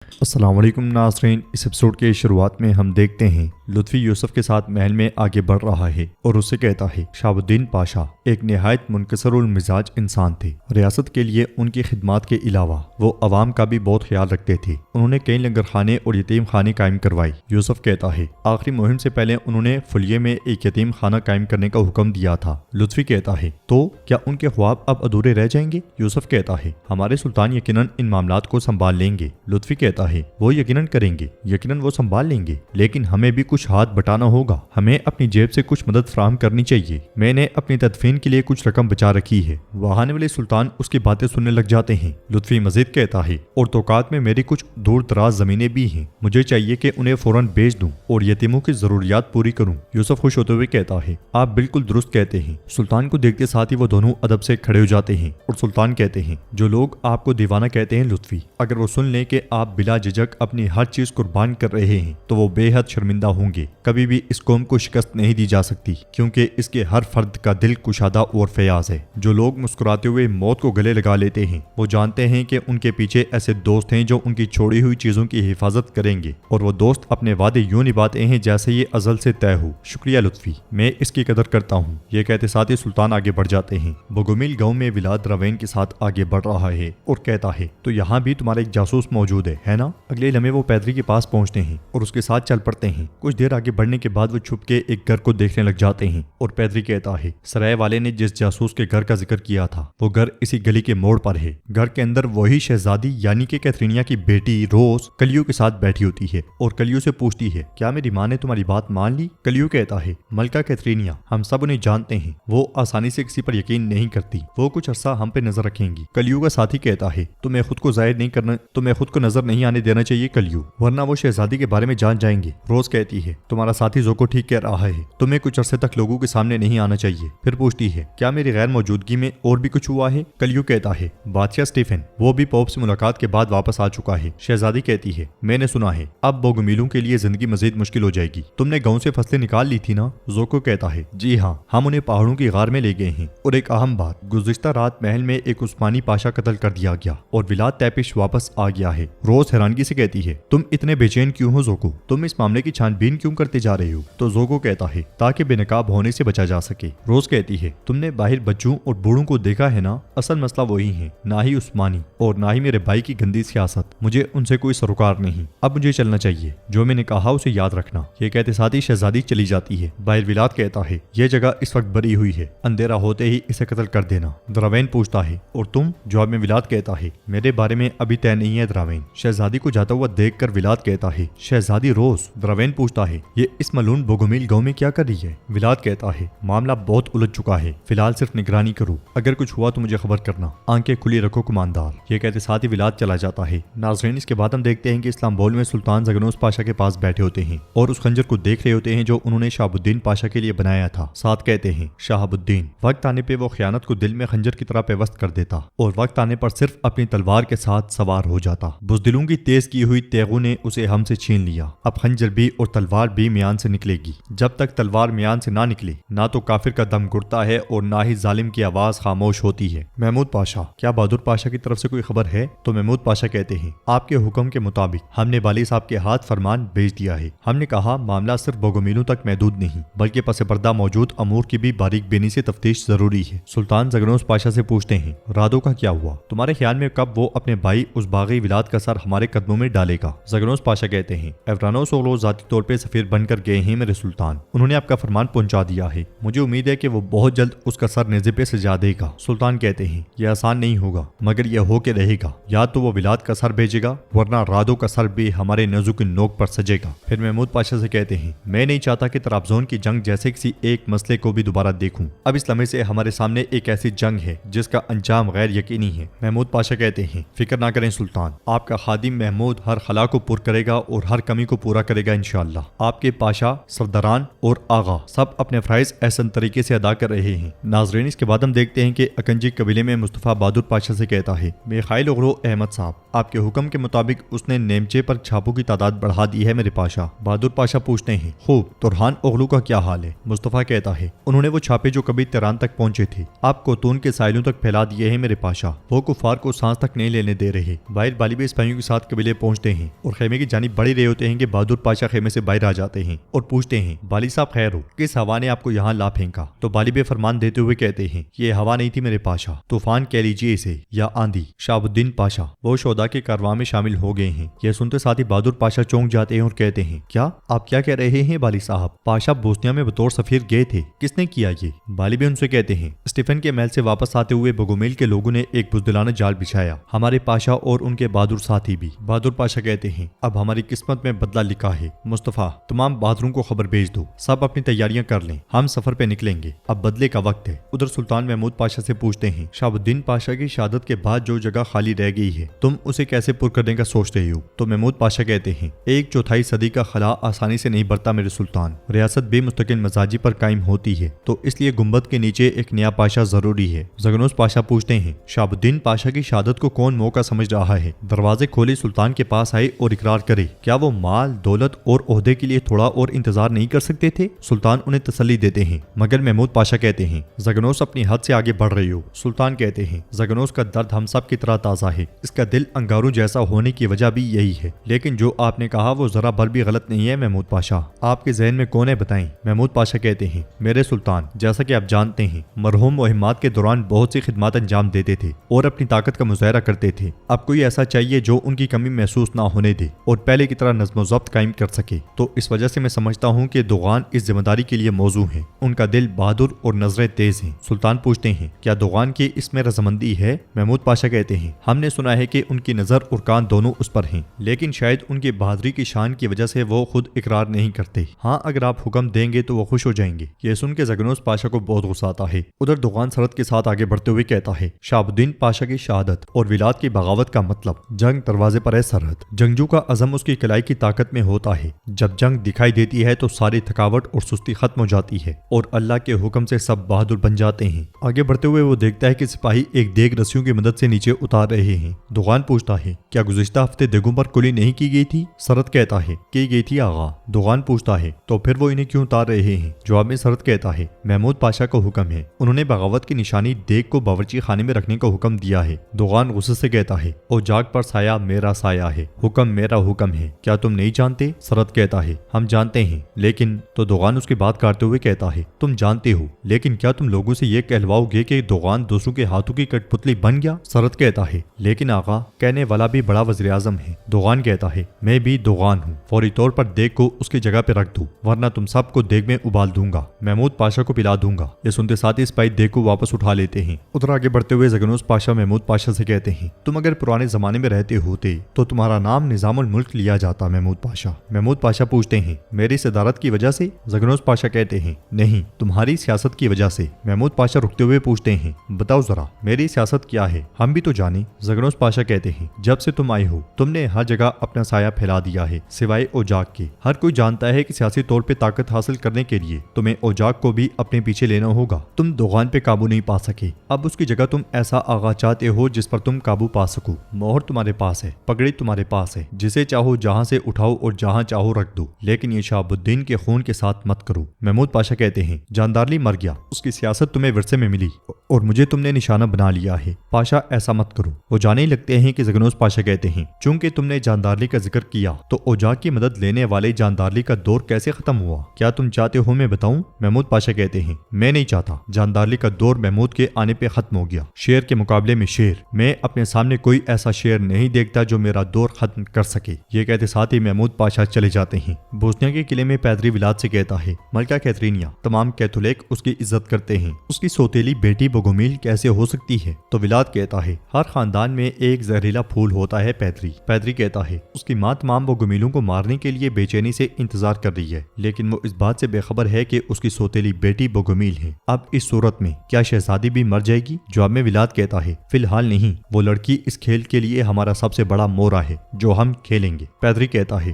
السلام علیکم ناظرین، اس ایپیسوڈ کے شروعات میں ہم دیکھتے ہیں لطفی یوسف کے ساتھ محل میں آگے بڑھ رہا ہے اور اسے کہتا ہے شہاب الدین پاشا ایک نہایت منکسر المزاج انسان تھے۔ ریاست کے لیے ان کی خدمات کے علاوہ وہ عوام کا بھی بہت خیال رکھتے تھے۔ انہوں نے کئی لنگر خانے اور یتیم خانے قائم کروائی۔ یوسف کہتا ہے آخری مہم سے پہلے انہوں نے فلیے میں ایک یتیم خانہ قائم کرنے کا حکم دیا تھا۔ لطفی کہتا ہے تو کیا ان کے خواب اب ادھورے رہ جائیں گے؟ یوسف کہتا ہے ہمارے سلطان یقیناً ان معاملات کو سنبھال لیں گے۔ لطفی کہتا ہے وہ یقیناً کریں گے، یقیناً وہ سنبھال لیں گے، لیکن ہمیں بھی کچھ ہاتھ بٹانا ہوگا۔ ہمیں اپنی جیب سے کچھ مدد فراہم کرنی چاہیے۔ میں نے اپنی تدفین کے لیے کچھ رقم بچا رکھی ہے۔ وہاں والے سلطان اس کی باتیں سننے لگ جاتے ہیں۔ لطفی مزید کہتا ہے اور توقات میں میری کچھ دور دراز زمینیں بھی ہیں، مجھے چاہیے کہ انہیں فوراً بیچ دوں اور یتیموں کی ضروریات پوری کروں۔ یوسف خوش ہوتے ہوئے کہتا ہے آپ بالکل درست کہتے ہیں۔ سلطان کو دیکھتے ساتھ ہی وہ دونوں ادب سے کھڑے ہو جاتے ہیں اور سلطان کہتے ہیں جو لوگ آپ کو دیوانہ کہتے ہیں لطفی، اگر وہ سن لیں کہ آپ بلا جھجک اپنی ہر چیز قربان کر رہے ہیں تو وہ بے حد شرمندہ ہوں گے۔ کبھی بھی اس قوم کو شکست نہیں دی جا سکتی، کیونکہ اس کے ہر فرد کا دل کشادہ اور فیاض ہے۔ جو لوگ مسکراتے ہوئے موت کو گلے لگا لیتے ہیں وہ جانتے ہیں کہ ان کے پیچھے ایسے دوست ہیں جو ان کی چھوڑی ہوئی چیزوں کی حفاظت کریں گے، اور وہ دوست اپنے وعدے یوں نبھاتے ہیں جیسے یہ ازل سے طے ہو۔ شکریہ لطفی، میں اس کی قدر کرتا ہوں۔ یہ کہتے ساتھ ہی سلطان آگے بڑھ جاتے ہیں۔ بوگومیل گاؤں میں ولاد روین کے ساتھ آگے بڑھ رہا ہے اور کہتا ہے تو یہاں بھی تمہارا ایک جاسوس موجود ہے نا؟ اگلے لمحے وہ پیدری کے پاس پہنچتے ہیں اور اس کے ساتھ چل پڑتے ہیں۔ کچھ دیر آگے بڑھنے کے بعد وہ چھپ کے ایک گھر کو دیکھنے لگ جاتے ہیں اور پیدری کہتا ہے سرائے والے نے جس جاسوس کے گھر کا ذکر کیا تھا وہ گھر اسی گلی کے موڑ پر ہے۔ گھر کے اندر وہی شہزادی یعنی کہ کیتھرینیا کی بیٹی روز کلیو کے ساتھ بیٹھی ہوتی ہے اور کلیو سے پوچھتی ہے کیا میری ماں نے تمہاری بات مان لی؟ کلیو کہتا ہے ملکہ کیتھرینیا، ہم سب انہیں جانتے ہیں، وہ آسانی سے کسی پر یقین نہیں کرتی، وہ کچھ عرصہ ہم پہ نظر رکھیں گی۔ کلیو کا ساتھی کہتا ہے تمہیں خود کو ظاہر نہیں کرنا، تمہیں خود کو نظر نہیں آنے دینا چاہیے کلیو، ورنہ وہ شہزادی کے بارے میں جان جائیں گے۔ روز کہتی ہے تمہارا ساتھی زوکو ٹھیک کہہ رہا ہے، تمہیں کچھ عرصے تک لوگوں کے سامنے نہیں آنا چاہیے۔ پھر پوچھتی ہے کیا میری غیر موجودگی میں اور بھی کچھ ہوا ہے؟ کلیو کہتا ہے بادشاہ سٹیفن، وہ بھی پوپ سے ملاقات کے بعد واپس آ چکا ہے۔ شہزادی کہتی ہے میں نے سنا ہے اب بوگومیلوں کے لیے زندگی مزید مشکل ہو جائے گی، تم نے گاؤں سے فصلیں نکال لی تھی نا؟ زوکو کہتا ہے جی ہاں، ہم انہیں پہاڑوں کی غار میں لے گئے ہیں، اور ایک اہم بات، گزشتہ رات محل میں ایک عثمانی پاشا قتل کر دیا گیا اور ولاد تیپش واپس آ گیا ہے۔ روز حیرانگی سے کہتی ہے تم اتنے بے چین کیوں ہو زوکو؟ تم اس معاملے کی چھان بین کیوں کرتے جا رہے ہو؟ تو زوکو کہتا ہے تاکہ بے نقاب ہونے سے بچا جا سکے۔ روز کہتی ہے تم نے باہر بچوں اور بوڑھوں کو دیکھا ہے نا؟ اصل مسئلہ وہی ہے، نہ ہی عثمانی اور نہ ہی میرے بھائی کی گندی سیاست، مجھے ان سے کوئی سروکار نہیں، اب مجھے چلنا چاہیے، جو میں نے کہا اسے یاد رکھنا۔ یہ کہتے ساتھ ہی شہزادی چلی جاتی ہے۔ باہر ولاد کہتا ہے یہ جگہ اس وقت بری ہوئی ہے، اندھیرا ہوتے ہی اسے قتل کر دینا۔ دراوین پوچھتا ہے اور تم؟ جواب میں ولاد کہتا ہے میرے بارے میں ابھی طے نہیں ہے دراوین۔ شہزادی کو جاتا ہوا دیکھ کر ولاد کہتا ہے شہزادی روز؟ دراوین پوچھتا ہے یہ اس ملعون بوگومیل گاؤں میں کیا کر رہی ہے؟ ولاد کہتا ہے معاملہ بہت الجھ چکا ہے، فی الحال صرف نگرانی کرو، اگر کچھ ہوا تو مجھے خبر کرنا، آنکھیں کھلی رکھو کماندار۔ یہ کہتے ساتھ ہی ولاد چلا جاتا ہے۔ ناظرین اس کے بعد ہم دیکھتے ہیں کہ اسلامبول میں سلطان زگنوس پاشا کے پاس بیٹھے ہوتے ہیں اور اس خنجر کو دیکھ رہے ہوتے ہیں جو انہوں نے شہاب الدین پاشا کے لیے بنایا تھا۔ ساتھ کہتے ہیں شہاب الدین، وقت آنے پہ وہ خیانت کو دل میں خنجر کی طرح پیوست کر دیتا اور وقت آنے پر صرف اپنی تلوار کے ساتھ سوار ہو جاتا۔ بزدلوں کی تیز کی ہوئی تیغوں نے اسے ہم سے چھین لیا، اب خنجر بھی اور تلوار بھی میان سے نکلے گی۔ جب تک تلوار میان سے نہ نکلے نہ تو کافر کا دم گھٹتا ہے اور نہ ہی ظالم کی آواز خاموش ہوتی ہے۔ محمود پاشا، کیا بہادر پاشا کی طرف سے کوئی خبر ہے؟ تو محمود پاشا کہتے ہیں آپ کے حکم کے مطابق ہم نے والی صاحب کے ہاتھ فرمان بھیج دیا ہے۔ ہم نے کہا معاملہ صرف بوگومیلوں تک محدود نہیں بلکہ پس پردہ موجود امور کی بھی باریک بینی سے تفتیش ضروری ہے۔ سلطان زگنوس پاشا سے پوچھتے ہیں رادو کا کیا ہوا؟ تمہارے خیال میں کب وہ اپنے بھائی اس باغی ولاد کا سر ہمارے قدموں میں ڈالے گا؟ زگنوس پاشا کہتے ہیں ایورانوس اوغلو ذاتی طور پہ سفیر بن کر گئے ہیں میرے سلطان، انہوں نے آپ کا فرمان پہنچا دیا ہے، مجھے امید ہے کہ وہ بہت جلد اس کا سر نیزے پہ سجا دے گا۔ سلطان کہتے ہیں یہ آسان نہیں ہوگا مگر یہ ہو کے رہے گا، یا تو وہ ولاد کا سر بھیجے گا ورنہ رادو کا سر بھی ہمارے نیزوں کی نوک پر سجے گا۔ پھر محمود پاشا سے کہتے ہیں میں نہیں چاہتا کہ طرابزون کی جنگ جیسے کسی ایک مسئلے کو بھی دوبارہ دیکھوں، اب اس لمحے سے ہمارے سامنے ایک ایسی جنگ ہے جس کا انجام غیر یقینی ہے۔ محمود پاشا کہتے ہیں فکر نہ کریں سلطان، آپ کا خادم محمود ہر خلا کو پر کرے گا اور ہر کمی کو پورا کرے گا انشاءاللہ۔ آپ کے پاشا، سرداران اور آغا سب اپنے فرائض احسن طریقے سے ادا کر رہے ہیں۔ ناظرین، اس کے بعد ہم دیکھتے ہیں کہ اکنجی قبیلے میں مصطفیٰ بہادر پاشا سے کہتا ہے، میخائیل اغلو احمد صاحب، آپ کے حکم کے مطابق اس نے نیمچے پر چھاپوں کی تعداد بڑھا دی ہے میرے پاشا۔ بہادر پاشا پوچھتے ہیں، خوب، ترحان اغلو کا کیا حال ہے؟ مصطفیٰ کہتا ہے، انہوں نے وہ چھاپے جو کبھی تیران تک پہنچے تھے آپ کوتون کے ساحلوں تک پھیلا دیے ہیں میرے پاشا۔ وہ کفار کو سانس تک نہیں لینے دے رہے۔ باہر بالیبے سپاہیوں کے ساتھ قبیلے پہنچتے ہیں اور خیمے کی جانب بڑھ رہے ہوتے ہیں کہ بہادر پاشا خیمے سے باہر آ جاتے ہیں اور پوچھتے ہیں، بالی صاحب خیر ہو، کس ہوا نے آپ کو یہاں لا پھینکا؟ تو بالیبے فرمان دیتے ہوئے کہتے ہیں، یہ ہوا نہیں تھی میرے پاشا، طوفان کہہ لیجیے اسے یا آندھی۔ شہاب الدین پاشا وہ شہداء کے کارواں میں شامل ہو گئے ہیں۔ یہ سنتے ساتھ ہی بہادر پاشا چونک جاتے ہیں اور کہتے ہیں، کیا آپ کیا کہہ رہے ہیں بالی صاحب؟ پاشا بوسنیا میں بطور سفیر گئے تھے، کس نے کیا یہ؟ بالیبے ان سے کہتے ہیں، اسٹیفن کے محل سے واپس آتے ہوئے بگومیل کے لوگوں نے ایک بزدلانہ جال بچھایا، ہمارے پاشا اور ان کے بہادر ساتھی بھی۔ بہادر پاشا کہتے ہیں، اب ہماری قسمت میں بدلہ لکھا ہے، مصطفیٰ تمام بہادروں کو خبر بھیج دو، سب اپنی تیاریاں کر لیں، ہم سفر پہ نکلیں گے، اب بدلے کا وقت ہے۔ ادھر سلطان محمود پاشا سے پوچھتے ہیں، شہاب الدین پاشا کی شہادت کے بعد جو جگہ خالی رہ گئی ہے تم اسے کیسے پر کرنے کا سوچ رہے ہو؟ تو محمود پاشا کہتے ہیں، 1/4 صدی کا خلا آسانی سے نہیں بڑھتا میرے سلطان، ریاست بے مستقل مزاجی پر قائم ہوتی ہے تو اس لیے گنبد کے نیچے ایک نیا پاشا ضروری ہے۔ زگنوس پاشا پوچھتے ہیں، شہاب الدین پاشا کی شہادت کو کون موقع سمجھ رہا ہے؟ دروازے کھولے سلطان کے پاس آئے اور اقرار کرے، کیا وہ مال، دولت اور عہدے کے لیے تھوڑا اور انتظار نہیں کر سکتے تھے؟ سلطان انہیں تسلی دیتے ہیں، مگر محمود پاشا کہتے ہیں، زگنوس اپنی حد سے آگے بڑھ رہی ہو۔ سلطان کہتے ہیں، زگنوس کا درد ہم سب کی طرح تازہ ہے، اس کا دل انگاروں جیسا ہونے کی وجہ بھی یہی ہے، لیکن جو آپ نے کہا وہ ذرا بھر بھی غلط نہیں ہے محمود پاشا، آپ کے ذہن میں کون ہے بتائیں؟ محمود پاشا کہتے ہیں، میرے سلطان، جیسا کہ آپ جانتے ہیں مرحوم مہمات کے دوران بہت سی خدمات انجام دیتے تھے اور اپنی طاقت کا مظاہرہ کرتے تھے، اب کوئی ایسا چاہیے جو ان کی کمی محسوس نہ ہونے دے اور پہلے کی طرح نظم و ضبط قائم کر سکے، تو اس وجہ سے میں سمجھتا ہوں کہ دوغان اس ذمہ داری کے لیے موزوں ہیں، ان کا دل بہادر اور نظریں تیز ہیں۔ سلطان پوچھتے ہیں، کیا دوغان کی اس میں رضامندی ہے؟ محمود پاشا کہتے ہیں، ہم نے سنا ہے کہ ان کی نظر اور کان دونوں اس پر ہیں، لیکن شاید ان کی بہادری کی شان کی وجہ سے وہ خود اقرار نہیں کرتے، ہاں اگر آپ حکم دیں گے تو وہ خوش ہو جائیں گے۔ یہ سن کے زگنوس پاشا کو بہت غصہ آتا ہے۔ ادھر دوغان سرحد کے ساتھ آگے بڑھتے ہوئے کہتا ہے، شہاب الدین پاشا کی شہادت اور ولاد کی بغاوت کا مطلب جنگ دروازے پر ہے سرحد، جنگجو کا عزم اس کی کلائی کی طاقت میں ہوتا ہے، جب جنگ دکھائی دیتی ہے تو ساری تھکاوٹ اور سستی ختم ہو جاتی ہے اور اللہ کے حکم سے سب بہادر بن جاتے ہیں۔ آگے بڑھتے ہوئے وہ دیکھتا ہے کہ سپاہی ایک دیگ رسیوں کی مدد سے نیچے اتار رہے ہیں۔ دوغان پوچھتا ہے، کیا گزشتہ ہفتے دیگوں پر کلی نہیں کی گئی تھی؟ سرحد کہتا ہے، کی گئی تھی آغا۔ دوغان پوچھتا ہے، تو پھر وہ انہیں کیوں اتار رہے ہیں؟ جواب میں سرحد کہتا ہے، محمود پاشا کو حکم ہے، انہوں نے بغاوت کی نشانی دیگ کو باورچی خانے میں رکھنے کا حکم دیا ہے۔ دوغان غصے سے کہتا ہے، او جاگ پر سایہ میرا سایہ ہے، حکم میرا حکم ہے، کیا تم نہیں جانتے؟ سرحد کہتا ہے، ہم جانتے ہیں لیکن، تو دوغان اس کی بات کاٹتے ہوئے کہتا ہے، تم جانتے ہو لیکن کیا تم لوگوں سے یہ کہلواؤ گے کہ دوغان دوسروں کے ہاتھوں کی کٹ پتلی بن گیا؟ سرحد کہتا ہے، لیکن آقا، کہنے والا بھی بڑا وزیر اعظم ہے۔ دوغان کہتا ہے، میں بھی دوغان ہوں، فوری طور پر دیگ کو اس کی جگہ پہ رکھ دو ورنہ تم سب کو دیگ میں ابال دوں گا، محمود پاشا کو پلا دوں گا۔ یہ سنتے ساتھ ہی سپاہی دیگ کو واپس اٹھا لیتے ہیں۔ ادھر آگے بڑھتے ہوئے زگنوس پاشا محمود پاشا سے کہتے ہیں، تم اگر پرانے زمانے میں رہتے ہوتے تو تمہارا نام نظام الملک لیا جاتا محمود پاشا۔ محمود پاشا پوچھتے ہیں، میری صدارت کی وجہ سے؟ زگنوس پاشا کہتے ہیں، نہیں، تمہاری سیاست کی وجہ سے۔ محمود پاشا رکتے ہوئے پوچھتے ہیں، بتاؤ ذرا میری سیاست کیا ہے، ہم بھی تو جانیں۔ زگنوس پاشا کہتے ہیں، جب سے تم آئے ہو تم نے ہر جگہ اپنا سایہ پھیلا دیا ہے سوائے اوجاگ کے۔ ہر کوئی جانتا ہے کہ سیاسی طور پہ طاقت حاصل کرنے کے لیے تمہیں اوجاگ کو بھی اپنے پیچھے لینا ہوگا۔ تم دوغان پہ قابو نہیں پا سکے، اب اس کی جگہ تم ایسا آغا چاہتے ہو جس پر تم قابو پا سکو۔ مہر تمہارے پاس ہے، پگڑی تمہارے پاس ہے، جسے چاہو جہاں سے اٹھاؤ اور جہاں چاہو رکھ دو، لیکن یہ شہاب الدین کے خون کے ساتھ مت کرو۔ محمود پاشا کہتے ہیں، جاندارلی مر گیا، اس کی سیاست تمہیں ورثے میں ملی اور مجھے تم نے نشانہ بنا لیا ہے، پاشا ایسا مت کرو۔ وہ جانے لگتے ہیں کہ زگنوس پاشا کہتے ہیں، چونکہ تم نے جاندارلی کا ذکر کیا تو اوجاگ کی مدد لینے والے جاندارلی کا دور کیسے ختم ہوا؟ کیا تم چاہتے ہو میں بتاؤں؟ محمود پاشا کہتے ہیں، میں نہیں چاہتا، جاندارلی کا دور محمود کے آنے پہ ختم ہو گیا، شیر کے مقابلے میں شیر، میں اپنے سامنے کوئی ایسا شیر نہیں دیکھتا جو میرا دور ختم کر سکے۔ یہ کہتے ساتھ ہی محمود پاشا چلے جاتے ہیں۔ بوسنیا کے قلعے میں پیدری ولاد سے کہتا ہے، ملکہ کیترینیا، تمام کیتھولک اس کی عزت کرتے ہیں، اس کی سوتیلی بیٹی بوگومیل کیسے ہو سکتی ہے؟ تو ولاد کہتا ہے، ہر خاندان میں ایک زہریلا پھول ہوتا ہے پیدری۔ پیدری کہتا ہے، اس کی ماں تمام بوگومیلوں کو مارنے کے لیے بے چینی سے انتظار کر رہی ہے، لیکن وہ اس بات سے بے خبر ہے کہ اس کی سوتیلی بیٹی بوگومیل ہے۔ اب اس صورت میں کیا شہزادی بھی مر جائے گی؟ جواب میں ولاد کہتا ہے، فی الحال نہیں، وہ لڑکی اس کھیل کے لیے ہمارا سب سے بڑا مورا ہے جو ہم کھیلیں گے۔ پیدری کہتا ہے،